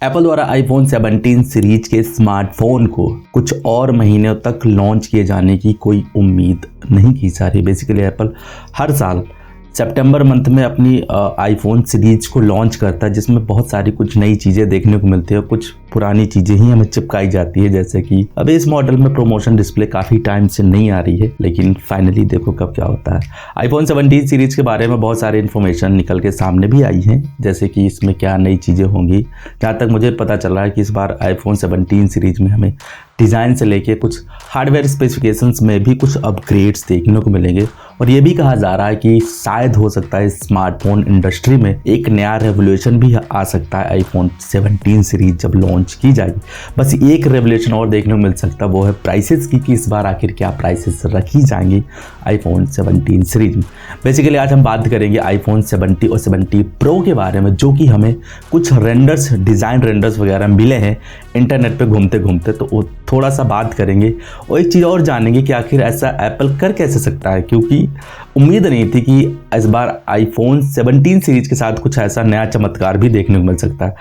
Apple द्वारा iPhone 17 series के smartphone को कुछ और महीनों तक लॉन्च किए जाने की कोई उम्मीद नहीं की जा रही। बेसिकली एप्पल हर साल सितंबर मंथ में अपनी आईफोन सीरीज को लॉन्च करता है, जिसमें बहुत सारी कुछ नई चीज़ें देखने को मिलती है और कुछ पुरानी चीज़ें ही हमें चिपकाई जाती है। जैसे कि अभी इस मॉडल में प्रमोशन डिस्प्ले काफ़ी टाइम से नहीं आ रही है, लेकिन फाइनली देखो कब क्या होता है। आईफोन 17 सीरीज के बारे में बहुत सारी इन्फॉर्मेशन निकल के सामने भी आई हैं, जैसे कि इसमें क्या नई चीज़ें होंगी। जहाँ तक मुझे पता चल रहा है कि इस बार आईफोन 17 सीरीज में हमें डिज़ाइन से लेके कुछ हार्डवेयर स्पेसिफिकेशंस में भी कुछ अपग्रेड्स देखने को मिलेंगे। और ये भी कहा जा रहा है कि शायद हो सकता है स्मार्टफोन इंडस्ट्री में एक नया रेवोल्यूशन भी आ सकता है आईफोन 17 सीरीज जब लॉन्च की जाएगी। बस एक रेवोल्यूशन और देखने को मिल सकता है, वो है प्राइसेस की, कि इस बार आखिर क्या प्राइसेस रखी जाएंगी आईफोन 17 सीरीज में। बेसिकली आज हम बात करेंगे आईफोन 70 और 70 प्रो के बारे में, जो कि हमें कुछ रेंडर्स, डिज़ाइन रेंडर्स वगैरह मिले हैं इंटरनेट पे घूमते घूमते, तो वो थोड़ा सा बात करेंगे। और एक चीज़ और जानेंगे कि आखिर ऐसा एप्पल कर कैसे सकता है, क्योंकि उम्मीद नहीं थी कि इस बार आईफोन 17 सीरीज के साथ कुछ ऐसा नया चमत्कार भी देखने को मिल सकता है।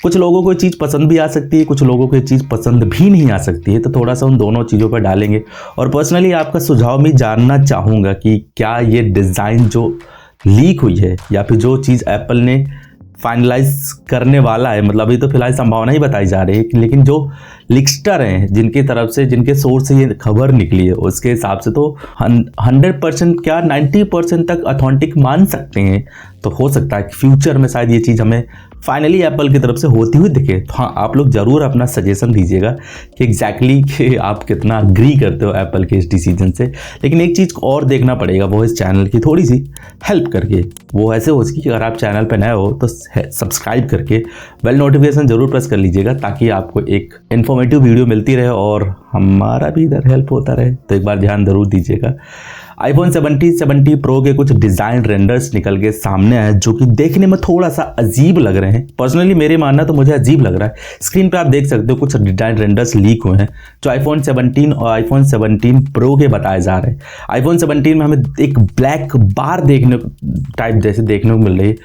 कुछ लोगों को ये चीज़ पसंद भी आ सकती है, कुछ लोगों को ये चीज़ पसंद भी नहीं आ सकती है। तो थोड़ा सा उन दोनों चीज़ों पर डालेंगे और पर्सनली आपका सुझाव भी जानना चाहूँगा कि क्या ये डिज़ाइन जो लीक हुई है या फिर जो चीज़ एप्पल ने फाइनलाइज करने वाला है, मतलब अभी तो फिलहाल संभावना ही बताई जा रही है, लेकिन जो लीक्स्टर हैं जिनकी तरफ से, जिनके सोर्स से ये खबर निकली है, उसके हिसाब से तो 100% क्या 90% तक ऑथेंटिक मान सकते हैं। तो हो सकता है कि फ्यूचर में शायद ये चीज़ हमें फाइनली एप्पल की तरफ से होती हुई दिखे। तो हाँ, आप लोग ज़रूर अपना सजेशन दीजिएगा कि एग्जैक्टली कि आप कितना अग्री करते हो एप्पल के इस डिसीजन से। लेकिन एक चीज़ और देखना पड़ेगा, वो इस चैनल की थोड़ी सी हेल्प करके। वो ऐसे हो सके कि अगर आप चैनल पर नए हो तो सब्सक्राइब करके बेल नोटिफिकेशन ज़रूर प्रेस कर लीजिएगा, ताकि आपको एक इन्फॉर्मेटिव वीडियो मिलती रहे और हमारा भी इधर हेल्प होता रहे। तो एक बार ध्यान ज़रूर दीजिएगा। आईफोन 70 प्रो के कुछ डिज़ाइन रेंडर्स निकल के सामने आए, जो कि देखने में थोड़ा सा अजीब लग रहे हैं। पर्सनली मेरे मानना तो मुझे अजीब लग रहा है। स्क्रीन पे आप देख सकते हो कुछ डिज़ाइन रेंडर्स लीक हुए हैं, जो आईफोन 17 और आईफोन 17 प्रो के बताए जा रहे हैं। आईफोन 17 में हमें एक ब्लैक बार देखने टाइप जैसे देखने को मिल रही है।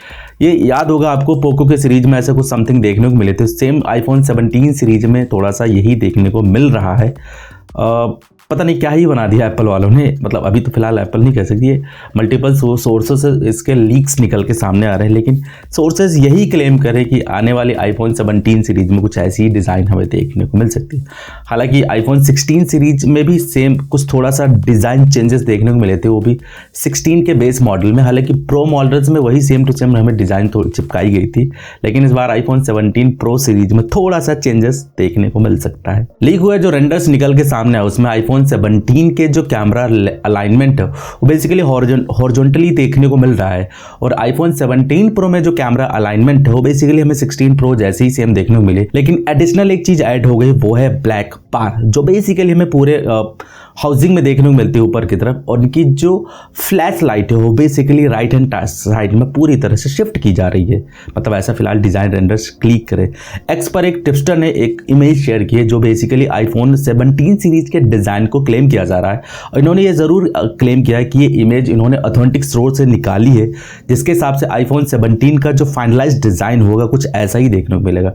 ये याद होगा आपको, पोको के सीरीज में ऐसे कुछ समथिंग देखने को मिले थे। सेम आईफोन 17 सीरीज में थोड़ा सा यही देखने को मिल रहा है। पता नहीं क्या ही बना दिया एप्पल वालों ने। मतलब अभी तो फिलहाल एप्पल नहीं कह सकती है, मल्टीपल सोर्सेस से इसके लीक्स निकल के सामने आ रहे हैं, लेकिन सोर्सेस यही क्लेम करें कि आने वाली आईफोन 17 सीरीज में कुछ ऐसी डिज़ाइन हमें देखने को मिल सकती है। हालांकि आईफोन 16 सीरीज में भी सेम कुछ थोड़ा सा डिज़ाइन चेंजेस देखने को मिले थे, वो भी 16 के बेस मॉडल में। हालांकि प्रो मॉडल्स में वही सेम टू सेम हमें डिज़ाइन चिपकाई गई थी, लेकिन इस बार आईफोन 17 प्रो सीरीज में थोड़ा सा चेंजेस देखने को मिल सकता है। लीक हुए जो रेंडर्स निकल के सामने है, उसमें आईफोन 17 के जो कैमरा अलाइनमेंट है वो बेसिकली हॉरिजॉन्टली देखने को मिल रहा है, और आईफोन 17 प्रो में जो कैमरा अलाइनमेंट है वो बेसिकली हमें 16 प्रो जैसे ही सेम देखने को मिले। लेकिन एडिशनल एक चीज ऐड हो गई, वो है ब्लैक बार, जो बेसिकली हमें पूरे हाउसिंग में देखने को मिलती है ऊपर की तरफ। और इनकी जो फ्लैश लाइट है वो बेसिकली राइट हैंड साइड में पूरी तरह से शिफ्ट की जा रही है। मतलब ऐसा फिलहाल डिज़ाइन रेंडर्स क्लिक करे। एक्स पर एक टिप्स्टर ने एक इमेज शेयर की है, जो बेसिकली आईफोन 17 सीरीज के डिज़ाइन को क्लेम किया जा रहा है। और इन्होंने ये ज़रूर क्लेम किया है कि ये इमेज इन्होंने ऑथेंटिक स्रोत से निकाली है, जिसके हिसाब से आईफोन 17 का जो फाइनलाइज डिज़ाइन होगा कुछ ऐसा ही देखने को मिलेगा।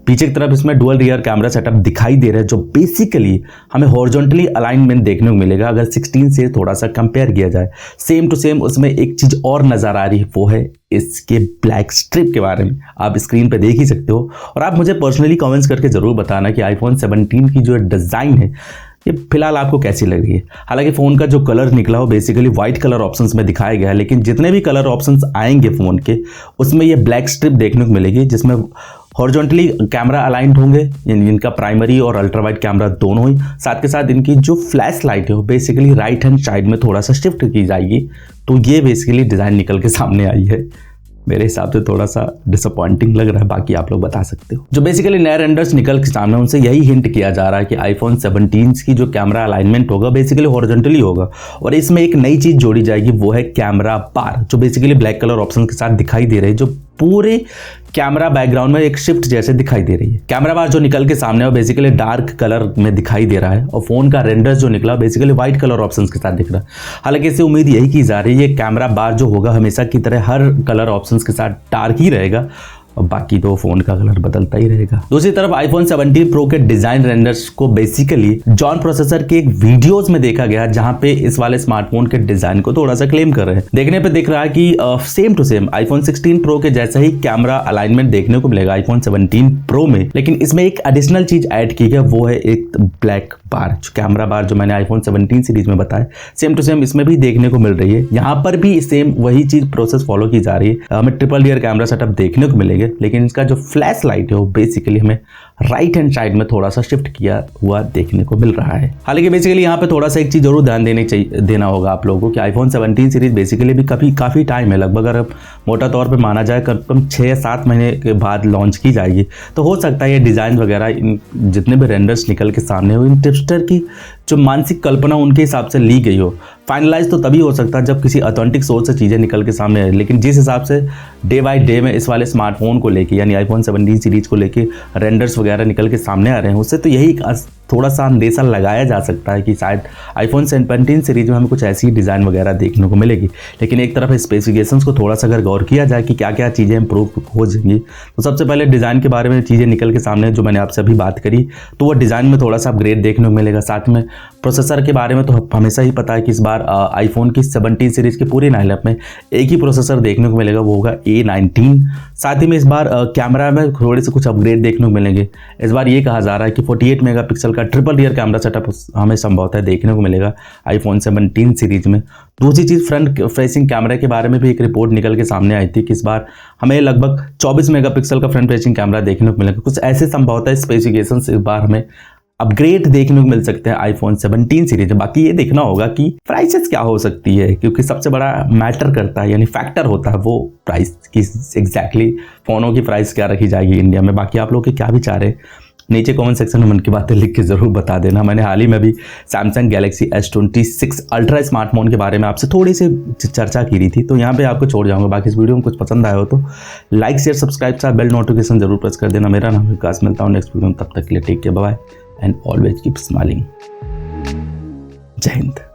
पीछे की तरफ इसमें डुअल रियर कैमरा सेटअप दिखाई दे रहा है, जो बेसिकली हमें हॉरिजॉन्टली अलाइनमेंट देखने को मिलेगा अगर 16 से थोड़ा सा कंपेयर किया जाए। सेम टू सेम उसमें एक चीज़ और नज़र आ रही है, वो है इसके ब्लैक स्ट्रिप के बारे में। आप स्क्रीन पे देख ही सकते हो, और आप मुझे पर्सनली कमेंट्स करके ज़रूर बताना कि आईफोन 17 की जो डिज़ाइन है ये फिलहाल आपको कैसी लग रही है। हालांकि फ़ोन का जो कलर निकला हो बेसिकली वाइट कलर ऑप्शंस में दिखाया गया है, लेकिन जितने भी कलर ऑप्शंस आएंगे फ़ोन के, उसमें ये ब्लैक स्ट्रिप देखने को मिलेगी, जिसमें हॉरिजॉन्टली कैमरा अलाइंड होंगे, इनका प्राइमरी और अल्ट्रा वाइड कैमरा दोनों ही। साथ के साथ इनकी जो फ्लैश लाइट है वो बेसिकली राइट हैंड साइड में थोड़ा सा शिफ्ट की जाएगी। तो ये बेसिकली डिज़ाइन निकल के सामने आई है। मेरे हिसाब से थोड़ा सा डिसअपॉइंटिंग लग रहा है, बाकी आप लोग बता सकते हो। जो बेसिकली नए रेंडर्स निकल के सामने उनसे यही हिंट किया जा रहा है कि आईफोन 17 की जो कैमरा अलाइनमेंट होगा बेसिकली हॉरिजॉन्टली होगा, और इसमें एक नई चीज़ जोड़ी जाएगी, वो है कैमरा बार, जो बेसिकली ब्लैक कलर ऑप्शन के साथ दिखाई दे रही है, जो पूरे कैमरा बैकग्राउंड में एक शिफ्ट जैसे दिखाई दे रही है। कैमरा बार जो निकल के सामने है बेसिकली डार्क कलर में दिखाई दे रहा है, और फोन का रेंडर्स जो निकला बेसिकली व्हाइट कलर ऑप्शंस के साथ दिख रहा है। हालांकि इससे उम्मीद यही की जा रही है ये कैमरा बार जो होगा हमेशा की तरह हर कलर ऑप्शंस के साथ डार्क ही रहेगा, और बाकी तो फोन का कलर बदलता ही रहेगा। दूसरी तरफ आईफोन 17 प्रो के डिजाइन रेंडर्स को बेसिकली जॉन प्रोसेसर के एक वीडियोस में देखा गया, जहां पे इस वाले स्मार्टफोन के डिजाइन को थोड़ा सा क्लेम कर रहे हैं। देखने पे दिख रहा है कि same to same iPhone 16 pro के जैसा ही कैमरा अलाइनमेंट देखने को मिलेगा आईफोन 17 प्रो में, लेकिन इसमें एक एडिशनल चीज ऐड की गई, वो है एक ब्लैक बार, जो कैमरा बार जो मैंने आईफोन 17 सीरीज में बताया, सेम टू सेम इसमें भी देखने को मिल रही है। यहाँ पर भी सेम वही चीज प्रोसेस फॉलो की जा रही है। हमें ट्रिपल रियर कैमरा सेटअप देखने को मिलेगा, लेकिन इसका जो फ्लैश लाइट है वो बेसिकली हमें राइट हैंड साइड में थोड़ा सा शिफ्ट किया हुआ देखने को मिल रहा है। हालांकि बेसिकली यहाँ पे थोड़ा सा एक चीज जरूर ध्यान देना होगा आप लोगों को कि आईफोन 17 सीरीज बेसिकली भी काफी टाइम है, लगभग अगर मोटा तौर पे माना जाए कम 6 या 7 महीने के बाद लॉन्च की जाएगी। तो हो सकता है ये डिजाइन वगैरह इन जितने भी रेंडर्स निकल के सामने हो, इन टिप्सटर की जो मानसिक कल्पना उनके हिसाब से ली गई हो। फाइनलाइज तो तभी हो सकता है जब किसी ऑथेंटिक सोर्स से चीज़ें निकल के सामने आए, लेकिन जिस हिसाब से डे बाय डे में इस वाले स्मार्टफोन को लेके यानी आईफोन 17 सीरीज को लेके रेंडर्स वगैरह निकल के सामने आ रहे हैं, उससे तो यही थोड़ा सा अंदेशा लगाया जा सकता है कि शायद आईफोन 17 सीरीज में हमें कुछ ऐसी डिज़ाइन वगैरह देखने को मिलेगी। लेकिन एक तरफ स्पेसिफिकेशंस को थोड़ा सा अगर गौर किया जाए कि क्या क्या चीज़ें इंप्रूव हो जाएंगी, तो सबसे पहले डिज़ाइन के बारे में चीज़ें निकल के सामने जो मैंने आपसे अभी बात करी, तो वो डिज़ाइन में थोड़ा सा अपग्रेड देखने को मिलेगा। साथ में प्रोसेसर के बारे में तो हमेशा ही पता है कि इस बार आईफोन की 17 सीरीज के पूरे लाइनअप में एक ही प्रोसेसर देखने को मिलेगा, वो होगा A19। साथ ही में इस बार कैमरा में थोड़े से कुछ अपग्रेड देखने को मिलेंगे। इस बार ये कहा जा रहा है कि 48 मेगापिक्सल का ट्रिपल रियर कैमरा सेटअप हमें संभवतः देखने को मिलेगा आईफोन 17 सीरीज में। दूसरी चीज़ फ्रंट फेसिंग कैमरा के बारे में भी एक रिपोर्ट निकल के सामने आई थी कि इस बार हमें लगभग 24 मेगापिक्सल का फ्रंट फेसिंग कैमरा देखने को मिलेगा। कुछ ऐसे संभवतः स्पेसिफिकेशन इस बार हमें अपग्रेड देखने को मिल सकते हैं आईफोन 17 सीरीज में। बाकी ये देखना होगा कि प्राइसेस क्या हो सकती है, क्योंकि सबसे बड़ा मैटर करता है यानी फैक्टर होता है वो प्राइस की, एग्जैक्टली फ़ोनों की प्राइस क्या रखी जाएगी इंडिया में। बाकी आप लोग के क्या विचार है नीचे कमेंट सेक्शन में मन की बातें लिख के ज़रूर बता देना। मैंने हाल ही में भी Samsung Galaxy S26 ultra smartphone के बारे में आपसे थोड़ी सी चर्चा की रही थी, तो यहाँ पे आपको छोड़ जाऊँगा। बाकी इस वीडियो में कुछ पसंद आया हो तो लाइक शेयर सब्सक्राइब साथ बेल नोटिफिकेशन जरूर प्रेस कर देना। मेरा नाम है विकास, मिलता हूँ नेक्स्ट वीडियो में, तब तक के लिए take care, bye bye and always keep smiling. जय हिंद।